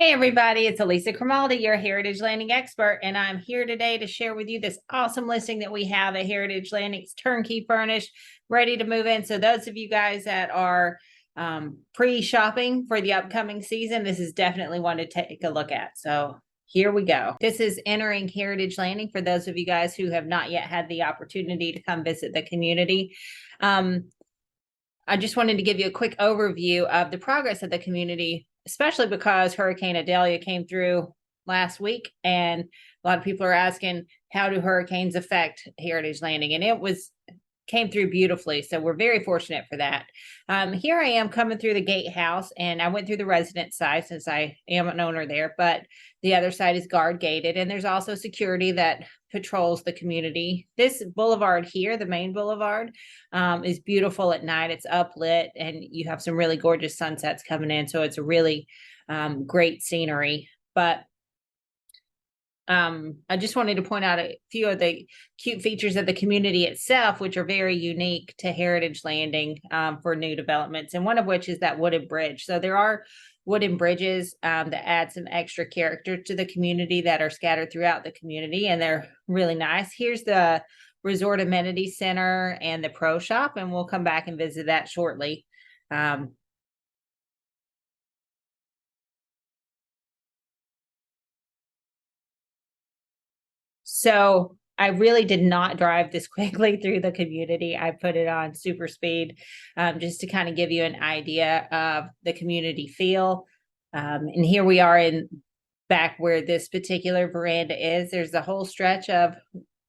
Hey everybody, it's Elisa Crimaldi, your Heritage Landing expert, and I'm here today to share with you this awesome listing that we have at Heritage Landing. It's turnkey furnished, ready to move in. So those of you guys that are pre-shopping for the upcoming season, this is definitely one to take a look at. So here we go. This is entering Heritage Landing for those of you guys who have not yet had the opportunity to come visit the community. I just wanted to give you a quick overview of the progress of the community, especially because Hurricane Idalia came through last week, and a lot of people are asking, how do hurricanes affect Heritage Landing? And came through beautifully, so we're very fortunate for that. Here I am coming through the gatehouse, and I went through the resident side since I am an owner there, but the other side is guard gated, and there's also security that patrols the community. This boulevard here, the main boulevard, is beautiful at night. It's uplit, and you have some really gorgeous sunsets coming in, so it's a really great scenery. But I just wanted to point out a few of the cute features of the community itself, which are very unique to Heritage Landing for new developments. And one of which is that wooden bridge. So there are wooden bridges that add some extra character to the community that are scattered throughout the community, and they're really nice. Here's the Resort Amenity Center and the Pro Shop, and we'll come back and visit that shortly. So I really did not drive this quickly through the community. I put it on super speed just to kind of give you an idea of the community feel. And here we are in back where this particular veranda is. There's a whole stretch of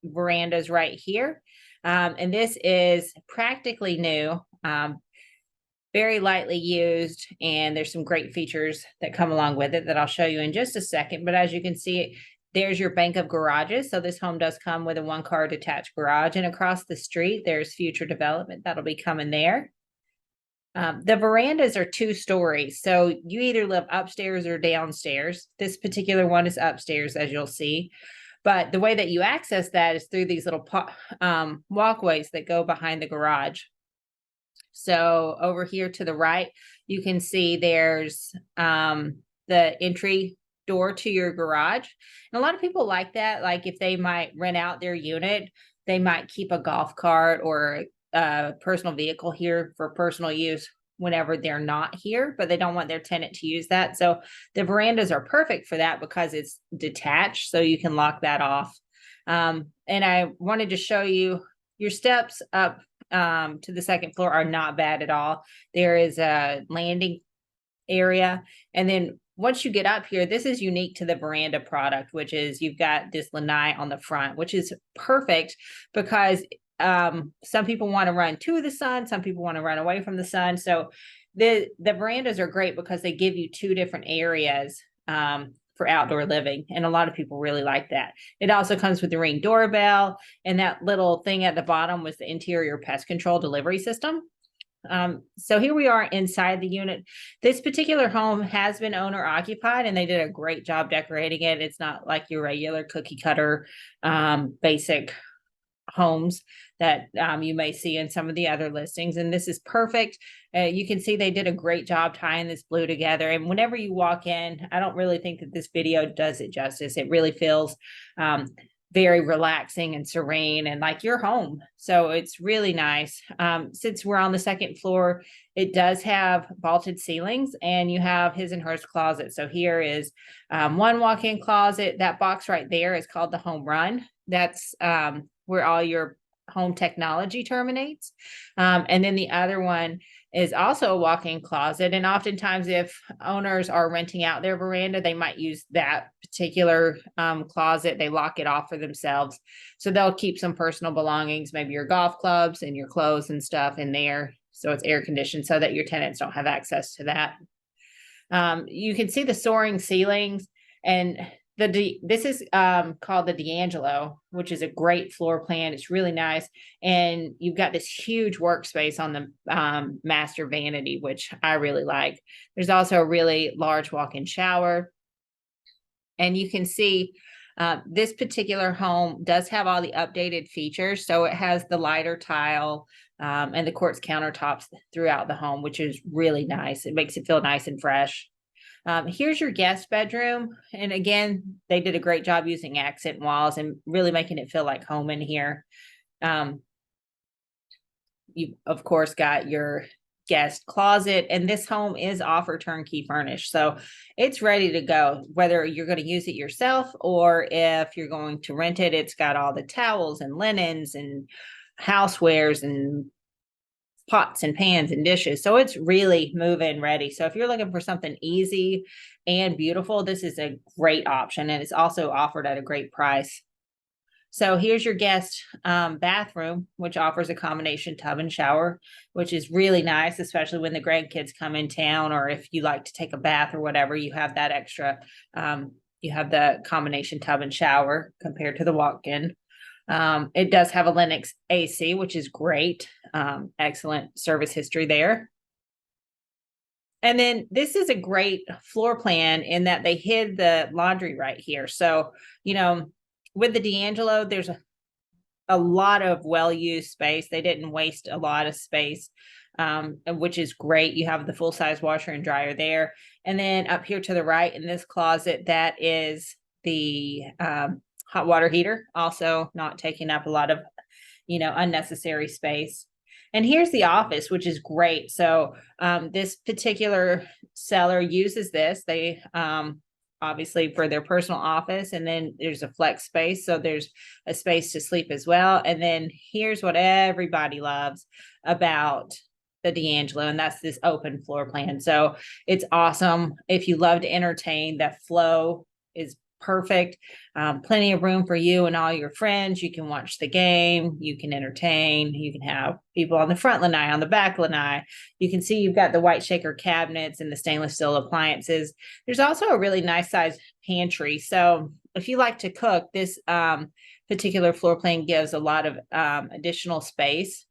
verandas right here. And this is practically new, very lightly used, and there's some great features that come along with it that I'll show you in just a second. But as you can see, there's your bank of garages. So this home does come with a one-car detached garage, and across the street, there's future development that'll be coming there. The verandas are 2 stories, so you either live upstairs or downstairs. This particular one is upstairs, as you'll see. But the way that you access that is through these little walkways that go behind the garage. So over here to the right, you can see there's the entry door to your garage. And a lot of people like that. Like if they might rent out their unit, they might keep a golf cart or a personal vehicle here for personal use whenever they're not here, but they don't want their tenant to use that. So the verandas are perfect for that because it's detached, so you can lock that off. And I wanted to show you your steps up to the second floor are not bad at all. There is a landing area, and then once you get up here, this is unique to the Veranda product, which is you've got this lanai on the front, which is perfect because some people want to run to the sun, some people want to run away from the sun. So the verandas are great because they give you 2 different areas for outdoor living, and a lot of people really like that. It also comes with the Ring doorbell, and that little thing at the bottom was the interior pest control delivery system. So here we are inside the unit. This particular home has been owner occupied, and they did a great job decorating it. It's not like your regular cookie cutter basic homes that you may see in some of the other listings, and this is perfect. You can see they did a great job tying this blue together, and whenever you walk in, I don't really think that this video does it justice. It really feels very relaxing and serene and like your home. So it's really nice. Since we're on the second floor, it does have vaulted ceilings, and you have his and hers closet. So here is one walk-in closet. That box right there is called the home run. That's where all your home technology terminates. And then the other one is also a walk-in closet. And oftentimes if owners are renting out their veranda, they might use that particular closet. They lock it off for themselves. So they'll keep some personal belongings, maybe your golf clubs and your clothes and stuff in there. So it's air conditioned so that your tenants don't have access to that. You can see the soaring ceilings, and this is called the D'Angelo, which is a great floor plan. It's really nice, and you've got this huge workspace on the master vanity, which I really like. There's also a really large walk-in shower, and you can see this particular home does have all the updated features. So it has the lighter tile and the quartz countertops throughout the home, which is really nice. It makes it feel nice and fresh. Here's your guest bedroom. And again, they did a great job using accent walls and really making it feel like home in here. Um, you, of course, got your guest closet, and this home is offered turnkey furnished. So it's ready to go, whether you're going to use it yourself or if you're going to rent it. It's got all the towels and linens and housewares and pots and pans and dishes. So it's really move-in ready. So if you're looking for something easy and beautiful, this is a great option. And it's also offered at a great price. So here's your guest bathroom, which offers a combination tub and shower, which is really nice, especially when the grandkids come in town, or if you like to take a bath or whatever, you have that extra, you have the combination tub and shower compared to the walk-in. It does have a Lennox AC, which is great. Excellent service history there. And then this is a great floor plan in that they hid the laundry right here. So, you know, with the D'Angelo, there's a lot of well-used space. They didn't waste a lot of space, which is great. You have the full-size washer and dryer there. And then up here to the right in this closet, that is the hot water heater, also not taking up a lot of, unnecessary space. And here's the office, which is great. So this particular seller uses this. They obviously for their personal office, and then there's a flex space. So there's a space to sleep as well. And then here's what everybody loves about the D'Angelo, and that's this open floor plan. So it's awesome. If you love to entertain, that flow is perfect. Plenty of room for you and all your friends. You can watch the game, you can entertain, you can have people on the front lanai, on the back lanai. You can see you've got the white shaker cabinets and the stainless steel appliances. There's also a really nice size pantry. So if you like to cook, this particular floor plan gives a lot of additional space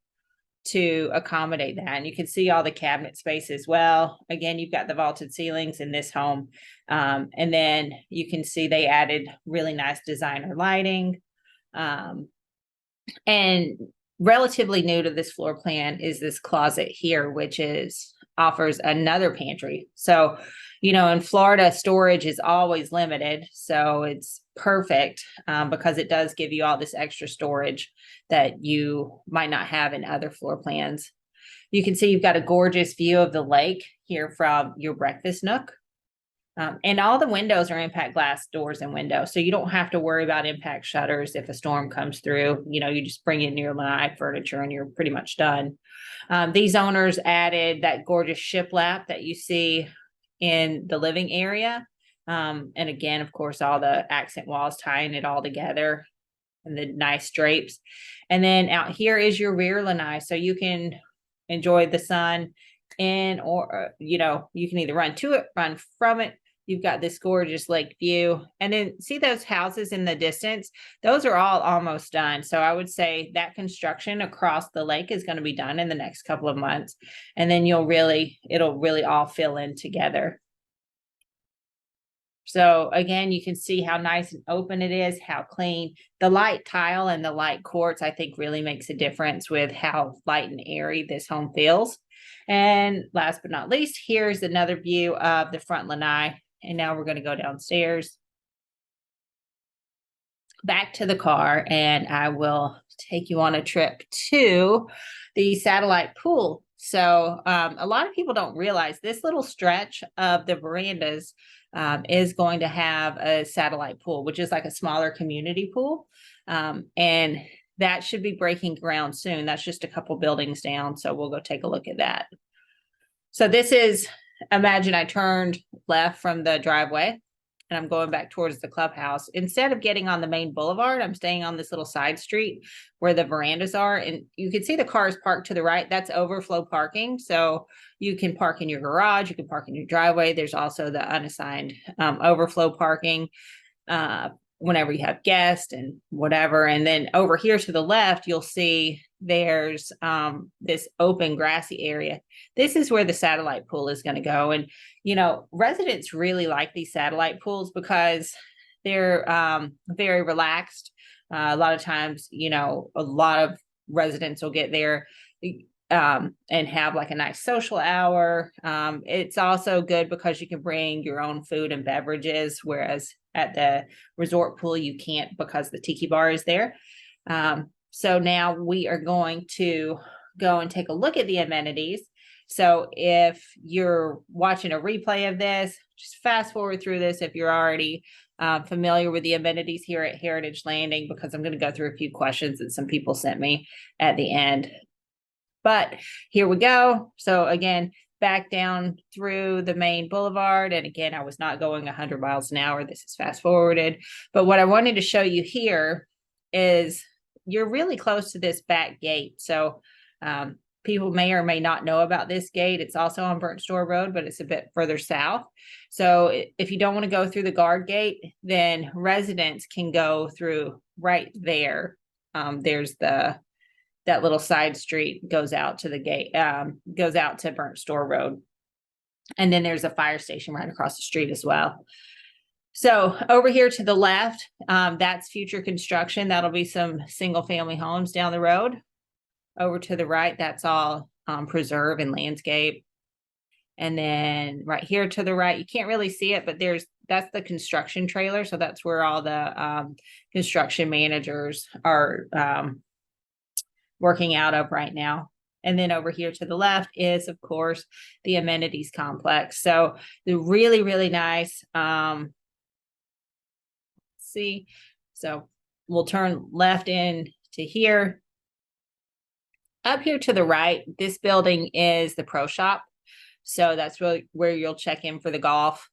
to accommodate that. And you can see all the cabinet space as well. Again, you've got the vaulted ceilings in this home. And then you can see they added really nice designer lighting. And relatively new to this floor plan is this closet here, which offers another pantry. So, in Florida, storage is always limited. So it's perfect because it does give you all this extra storage that you might not have in other floor plans. You can see you've got a gorgeous view of the lake here from your breakfast nook. And all the windows are impact glass doors and windows. So you don't have to worry about impact shutters if a storm comes through. You just bring in your lanai furniture and you're pretty much done. These owners added that gorgeous shiplap that you see in the living area. And again, of course, all the accent walls tying it all together and the nice drapes. And then out here is your rear lanai. So you can enjoy the sun or you can either run to it, run from it. You've got this gorgeous lake view. And then see those houses in the distance? Those are all almost done. So I would say that construction across the lake is going to be done in the next couple of months. And then it'll really all fill in together. So again, you can see how nice and open it is, how clean. The light tile and the light quartz, I think, really makes a difference with how light and airy this home feels. And last but not least, here's another view of the front lanai. And now we're going to go downstairs back to the car, and I will take you on a trip to the satellite pool. So a lot of people don't realize this little stretch of the verandas is going to have a satellite pool, which is like a smaller community pool. And that should be breaking ground soon. That's just a couple buildings down. So we'll go take a look at that. So imagine I turned left from the driveway and I'm going back towards the clubhouse. Instead of getting on the main boulevard, I'm staying on this little side street where the verandas are. And you can see the cars parked to the right. That's overflow parking. So you can park in your garage, you can park in your driveway. There's also the unassigned overflow parking whenever you have guests and whatever. And then over here to the left, you'll see there's this open grassy area. This is where the satellite pool is going to go. And, residents really like these satellite pools because they're very relaxed. A lot of times, a lot of residents will get there and have like a nice social hour. It's also good because you can bring your own food and beverages, whereas at the resort pool, you can't because the tiki bar is there. So now we are going to go and take a look at the amenities. So if you're watching a replay of this, just fast forward through this if you're already familiar with the amenities here at Heritage Landing, because I'm going to go through a few questions that some people sent me at the end. But here we go. So again, back down through the main boulevard. And again, I was not going 100 miles an hour. This is fast forwarded. But what I wanted to show you here is you're really close to this back gate. So people may or may not know about this gate. It's also on Burnt Store Road, but it's a bit further south. So if you don't want to go through the guard gate, then residents can go through right there. There's that little side street goes out to the gate, goes out to Burnt Store Road. And then there's a fire station right across the street as well. So over here to the left, that's future construction. That'll be some single family homes down the road. Over to the right, that's all preserve and landscape. And then right here to the right, you can't really see it, but that's the construction trailer. So that's where all the construction managers are working out of right now. And then over here to the left is, of course, the amenities complex. So the really, really nice, see, so we'll turn left in to here. Up here to the right, this building is the pro shop. So that's really where you'll check in for the golf.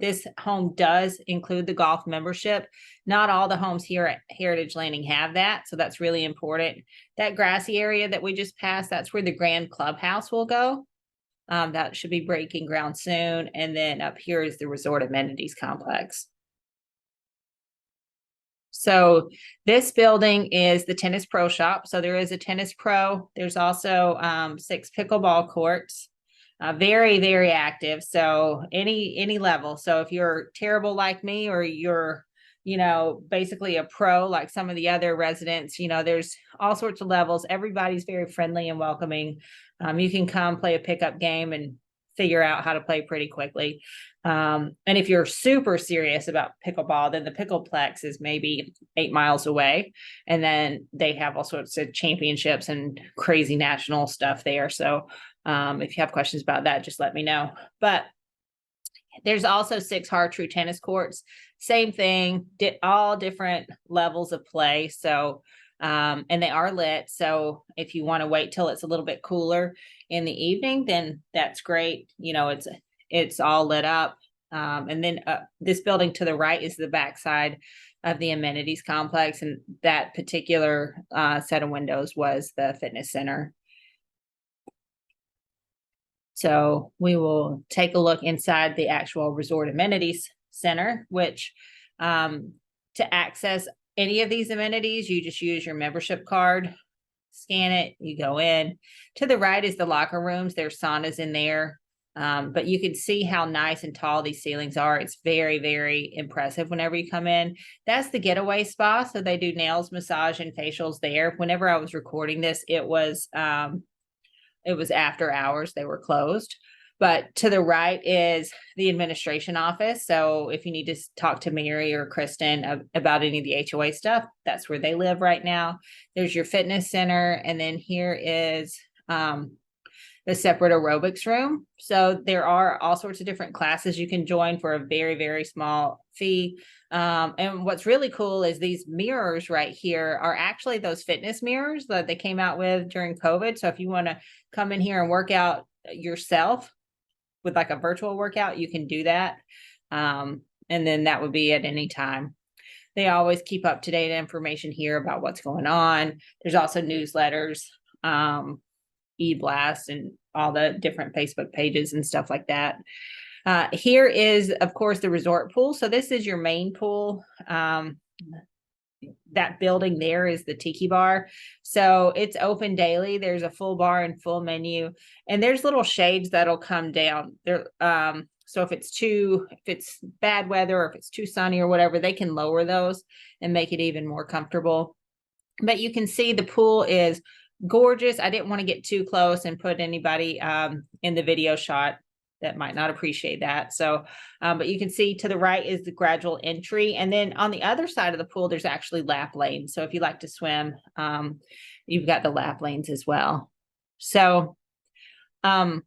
This home does include the golf membership. Not all the homes here at Heritage Landing have that, so that's really important. That grassy area that we just passed, that's where the grand clubhouse will go. That should be breaking ground soon. And then up here is the resort amenities complex. So this building is the tennis pro shop. So there is a tennis pro. There's also 6 pickleball courts. Very, very active. So any level. So if you're terrible like me, or you're, basically a pro like some of the other residents, there's all sorts of levels. Everybody's very friendly and welcoming. You can come play a pickup game and figure out how to play pretty quickly. And if you're super serious about pickleball, then the Pickleplex is maybe 8 miles away. And then they have all sorts of championships and crazy national stuff there. So if you have questions about that, just let me know. But there's also 6 hard true tennis courts. Same thing, all different levels of play. So, and they are lit. So if you want to wait till it's a little bit cooler in the evening, then that's great. It's all lit up. And then this building to the right is the backside of the amenities complex. And that particular set of windows was the fitness center. So we will take a look inside the actual resort amenities center, which to access any of these amenities, you just use your membership card, scan it, you go in. To the right is the locker rooms. There's saunas in there. But you can see how nice and tall these ceilings are. It's very, very impressive whenever you come in. That's the getaway spa. So they do nails, massage, and facials there. Whenever I was recording this, it was after hours. They were closed. But to the right is the administration office. So if you need to talk to Mary or Kristen about any of the HOA stuff, that's where they live right now. There's your fitness center. And then here is the separate aerobics room. So there are all sorts of different classes you can join for a very, very small fee. And what's really cool is these mirrors right here are actually those fitness mirrors that they came out with during COVID. So if you want to come in here and work out yourself with like a virtual workout, you can do that. And then that would be at any time. They always keep up to date information here about what's going on. There's also newsletters, e-blast, and all the different Facebook pages and stuff like that. Here is, of course, the resort pool. So this is your main pool. That building there is the tiki bar. So it's open daily. There's a full bar and full menu, and there's little shades that'll come down there. So if it's bad weather, or if it's too sunny or whatever, they can lower those and make it even more comfortable. But you can see the pool is gorgeous. I didn't want to get too close and put anybody in the video shot that might not appreciate that. So, but you can see to the right is the gradual entry. And then on the other side of the pool, there's actually lap lanes. So if you like to swim, you've got the lap lanes as well. So, and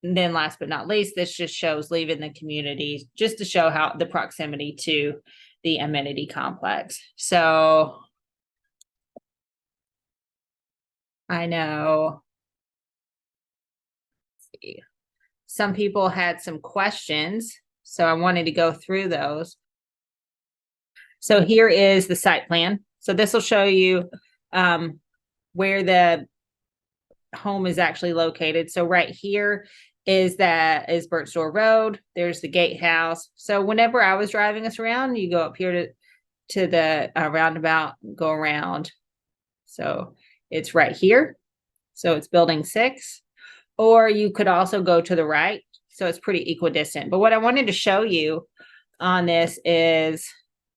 then last but not least, this just shows leaving the community just to show how the proximity to the amenity complex. So I know some people had some questions, so I wanted to go through those. So here is the site plan. So this will show you where the home is actually located. So right here is Burt Store Road. There's the gatehouse. So whenever I was driving us around, you go up here to the roundabout, go around. So it's right here. So it's building 6. Or you could also go to the right. So it's pretty equidistant. But what I wanted to show you on this is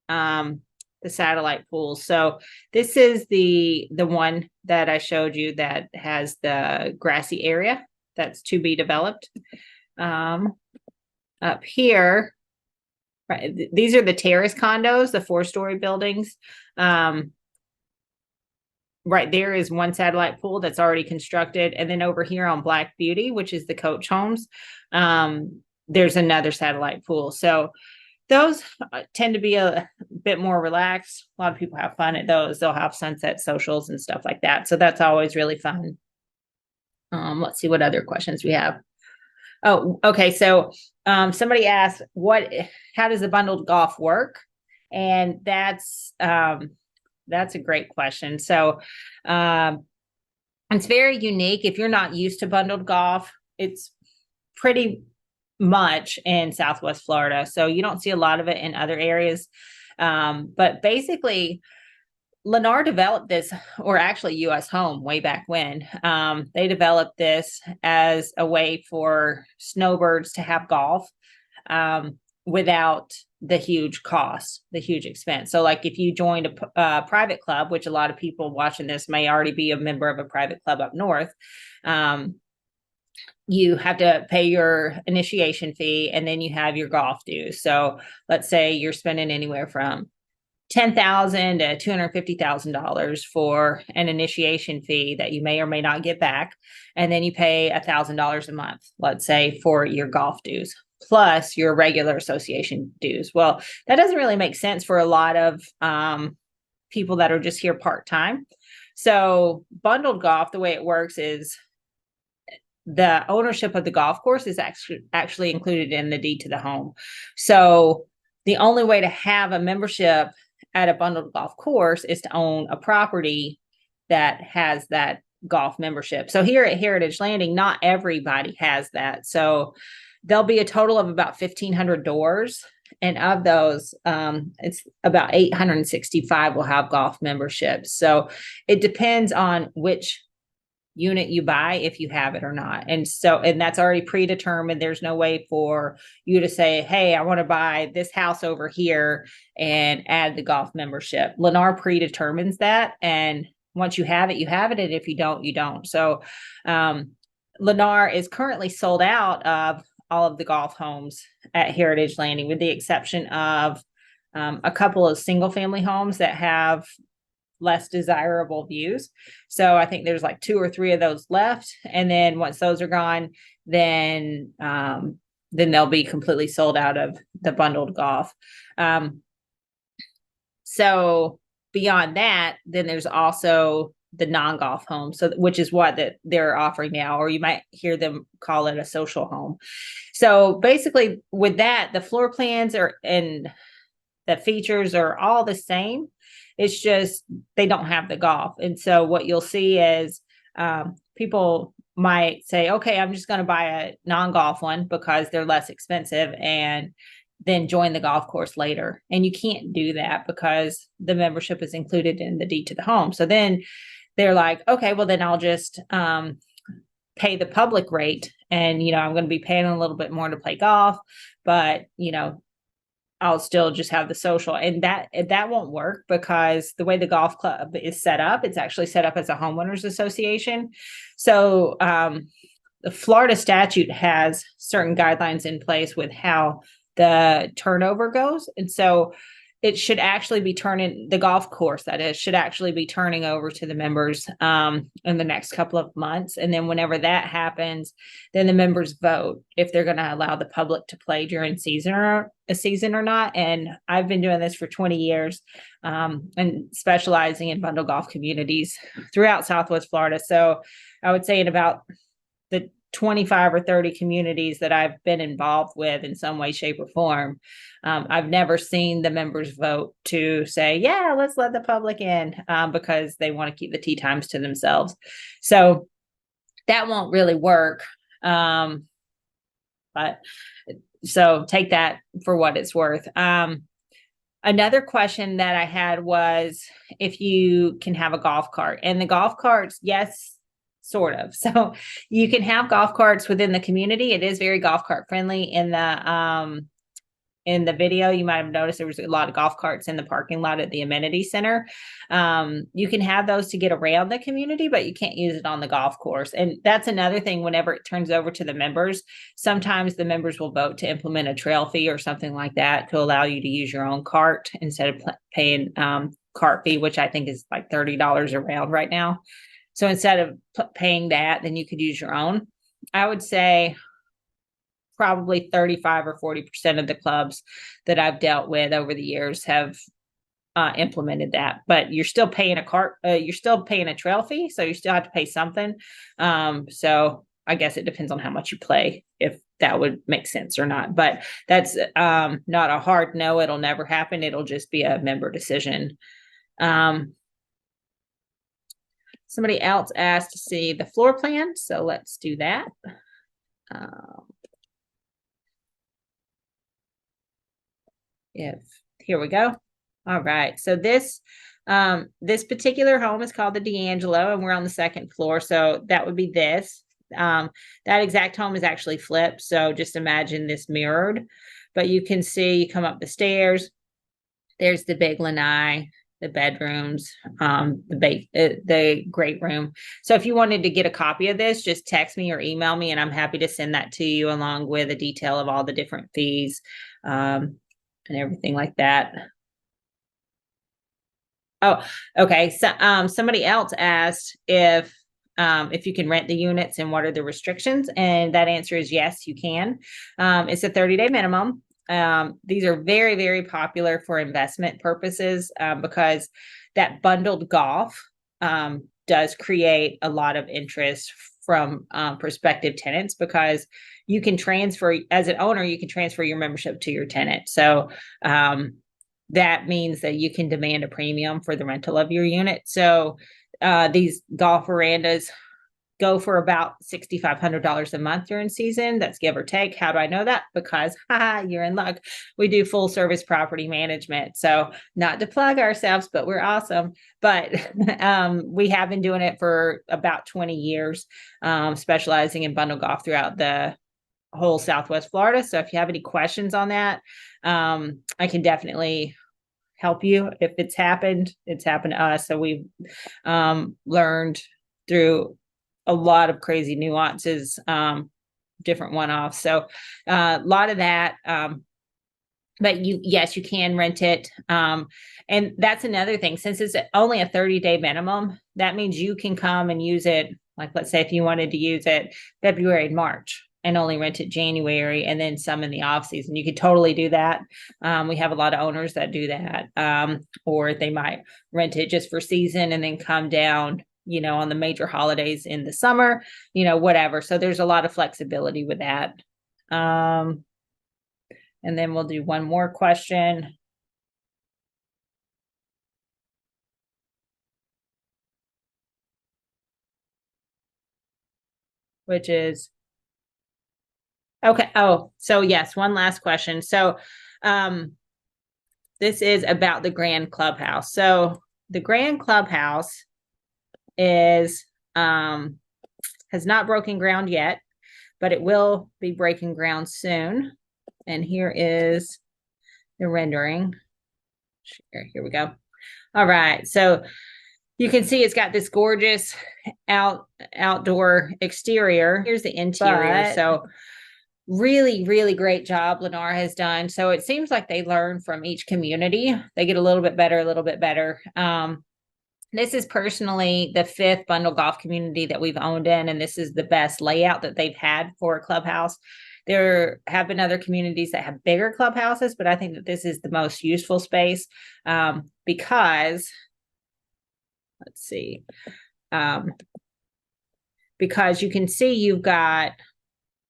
the satellite pools. So this is the one that I showed you that has the grassy area that's to be developed. Up here, right, these are the terrace condos, the 4-story buildings. Right there is one satellite pool that's already constructed. And then over here on Black Beauty, which is the coach homes, there's another satellite pool. So those tend to be a bit more relaxed. A lot of people have fun at those. They'll have sunset socials and stuff like that. So that's always really fun. Let's see what other questions we have. Oh, okay. So somebody asked, how does the bundled golf work? And that's a great question. So it's very unique. If you're not used to bundled golf, it's pretty much in Southwest Florida. So you don't see a lot of it in other areas. But basically, Lennar developed this, or actually US Home way back when. They developed this as a way for snowbirds to have golf without the huge cost, the huge expense. So like if you joined a private club, which a lot of people watching this may already be a member of a private club up north, you have to pay your initiation fee and then you have your golf dues. So let's say you're spending anywhere from $10,000 to $250,000 for an initiation fee that you may or may not get back. And then you pay $1,000 a month, let's say, for your golf dues, plus your regular association dues. Well, that doesn't really make sense for a lot of people that are just here part-time. So bundled golf, the way it works is the ownership of the golf course is actually included in the deed to the home. So the only way to have a membership at a bundled golf course is to own a property that has that golf membership. So here at Heritage Landing, not everybody has that. So there'll be a total of about 1,500 doors. And of those, it's about 865 will have golf memberships. So it depends on which unit you buy, if you have it or not. And that's already predetermined. There's no way for you to say, hey, I want to buy this house over here and add the golf membership. Lennar predetermines that. And once you have it, you have it. And if you don't, you don't. So Lennar is currently sold out of all of the golf homes at Heritage Landing, with the exception of a couple of single family homes that have less desirable views. So I think there's like 2 or 3 of those left. And then once those are gone, then they'll be completely sold out of the bundled golf. So beyond that, then there's also the non-golf home, so which is what that they're offering now, or you might hear them call it a social home. So basically with that, the floor plans and the features are all the same. It's just they don't have the golf. And so what you'll see is people might say, okay, I'm just going to buy a non-golf one because they're less expensive, and then join the golf course later. And you can't do that because the membership is included in the deed to the home. So then they're like, okay, well then I'll just pay the public rate, and I'm going to be paying a little bit more to play golf, but I'll still just have the social, and that won't work because the way the golf club is set up, it's actually set up as a homeowners association. So the Florida statute has certain guidelines in place with how the turnover goes. And so it should actually be turning the golf course, that is, should actually be turning over to the members in the next couple of months. And then whenever that happens, then the members vote if they're going to allow the public to play during a season or not. And I've been doing this for 20 years and specializing in bundle golf communities throughout Southwest Florida. So I would say in about the 25 or 30 communities that I've been involved with in some way, shape, or form, I've never seen the members vote to say, yeah, let's let the public in because they want to keep the tee times to themselves. So that won't really work. But so take that for what it's worth. Another question that I had was if you can have a golf cart, and the golf carts, yes, sort of. So you can have golf carts within the community. It is very golf cart friendly. In the video, you might have noticed there was a lot of golf carts in the parking lot at the amenity center. You can have those to get around the community, but you can't use it on the golf course. And that's another thing. Whenever it turns over to the members, sometimes the members will vote to implement a trail fee or something like that to allow you to use your own cart instead of paying cart fee, which I think is like $30 a round right now. So instead of paying that, then you could use your own. I would say probably 35 or 40% of the clubs that I've dealt with over the years have implemented that. But you're still paying you're still paying a trail fee, so you still have to pay something. So I guess it depends on how much you play, if that would make sense or not. But that's not a hard no. It'll never happen. It'll just be a member decision. Somebody else asked to see the floor plan, so let's do that. Here we go. All right. So this particular home is called the D'Angelo, and we're on the second floor. So that would be this. That exact home is actually flipped. So just imagine this mirrored, but you can see you come up the stairs. There's the big lanai, the bedrooms, the great room. So if you wanted to get a copy of this, just text me or email me, and I'm happy to send that to you along with a detail of all the different fees and everything like that. Oh, okay. So somebody else asked if you can rent the units and what are the restrictions, and that answer is yes, you can. It's a 30-day minimum. These are very, very popular for investment purposes because that bundled golf does create a lot of interest from prospective tenants, because you can transfer, as an owner, you can transfer your membership to your tenant. So that means that you can demand a premium for the rental of your unit. So these golf verandas go for about $6,500 a month during season. That's give or take. How do I know that? Because you're in luck. We do full service property management. So not to plug ourselves, but we're awesome. But we have been doing it for about 20 years, specializing in bundle golf throughout the whole Southwest Florida. So if you have any questions on that, I can definitely help you. If it's happened to us. So we've learned through a lot of crazy nuances, different one-offs. So a lot of that, but yes, you can rent it. And that's another thing, since it's only a 30-day minimum, that means you can come and use it. Like, let's say if you wanted to use it February and March and only rent it January and then some in the off season, you could totally do that. We have a lot of owners that do that, or they might rent it just for season and then come down, on the major holidays in the summer, whatever. So there's a lot of flexibility with that. And then we'll do one more question. Which is, okay. Oh, so yes, one last question. So this is about the Grand Clubhouse. So the Grand Clubhouse is has not broken ground yet, but it will be breaking ground soon. And here is the rendering. Here we go. All right. So you can see it's got this gorgeous outdoor exterior. Here's the interior. So really, really great job Lennar has done. So it seems like they learn from each community. They get a little bit better, a little bit better. This is personally the 5th bundle golf community that we've owned in, and this is the best layout that they've had for a clubhouse. There have been other communities that have bigger clubhouses, but I think that this is the most useful space because, let's see, because you can see you've got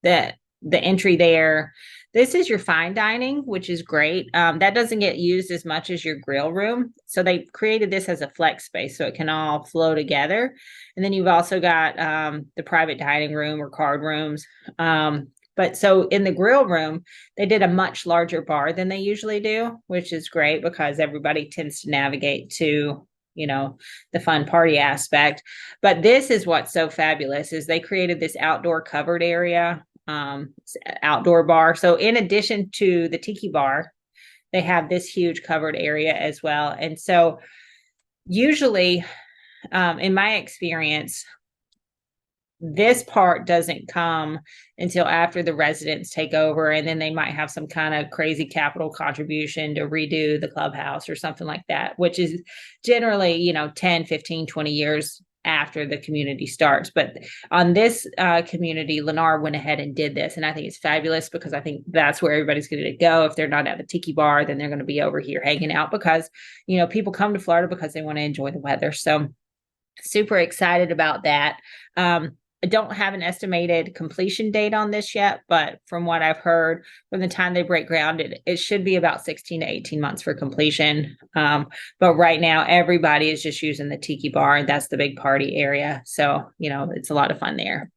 the entry there. This is your fine dining, which is great. That doesn't get used as much as your grill room. So they created this as a flex space so it can all flow together. And then you've also got the private dining room or card rooms. But so in the grill room, they did a much larger bar than they usually do, which is great because everybody tends to navigate to, you know, the fun party aspect. But this is what's so fabulous is they created this outdoor covered area, outdoor bar. So in addition to the tiki bar, they have this huge covered area as well. And so usually, in my experience, this part doesn't come until after the residents take over, and then they might have some kind of crazy capital contribution to redo the clubhouse or something like that, which is generally, you know, 10, 15, 20 years after the community starts. But on this community, Lennar went ahead and did this. And I think it's fabulous because I think that's where everybody's going to go. If they're not at the tiki bar, then they're going to be over here hanging out because, you know, people come to Florida because they want to enjoy the weather. So super excited about that. I don't have an estimated completion date on this yet, but from what I've heard, from the time they break ground, it should be about 16 to 18 months for completion. But right now, everybody is just using the tiki bar, and that's the big party area. So, you know, it's a lot of fun there.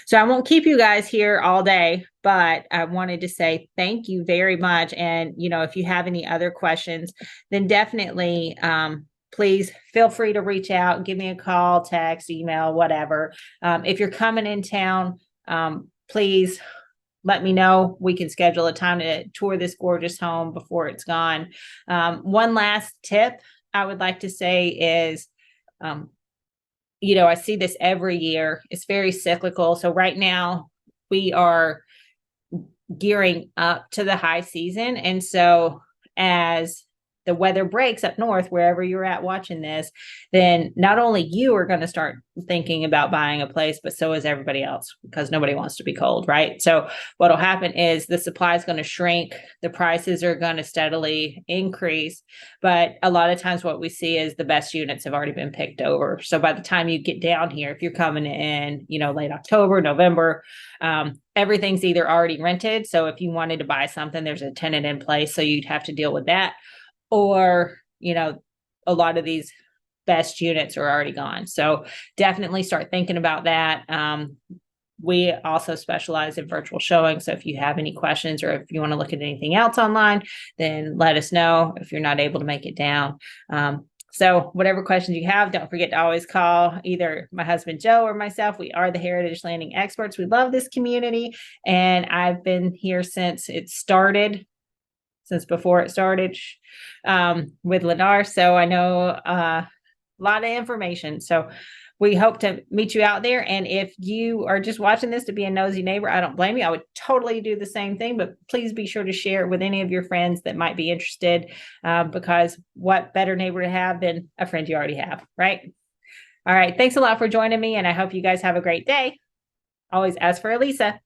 So I won't keep you guys here all day, but I wanted to say thank you very much. And, you know, if you have any other questions, then definitely please feel free to reach out, give me a call, text, email, whatever. If you're coming in town, please let me know. We can schedule a time to tour this gorgeous home before it's gone. One last tip I would like to say is, you know, I see this every year. It's very cyclical. So right now we are gearing up to the high season. And so as the weather breaks up north, wherever you're at watching this, then not only you are going to start thinking about buying a place, but so is everybody else because nobody wants to be cold, right? So what'll happen is the supply is going to shrink. The prices are going to steadily increase. But a lot of times what we see is the best units have already been picked over. So by the time you get down here, if you're coming in, you know, late October, November, everything's either already rented. So if you wanted to buy something, there's a tenant in place. So you'd have to deal with that. Or, you know, a lot of these best units are already gone. So definitely start thinking about that. We also specialize in virtual showing. So if you have any questions or if you want to look at anything else online, then let us know if you're not able to make it down. So whatever questions you have, don't forget to always call either my husband, Joe, or myself. We are the Heritage Landing experts. We love this community. And I've been here since it started. Since before it started with Lennar. So I know a lot of information. So we hope to meet you out there. And if you are just watching this to be a nosy neighbor, I don't blame you. I would totally do the same thing, but please be sure to share it with any of your friends that might be interested because what better neighbor to have than a friend you already have, right? All right. Thanks a lot for joining me. And I hope you guys have a great day. Always ask for Elisa.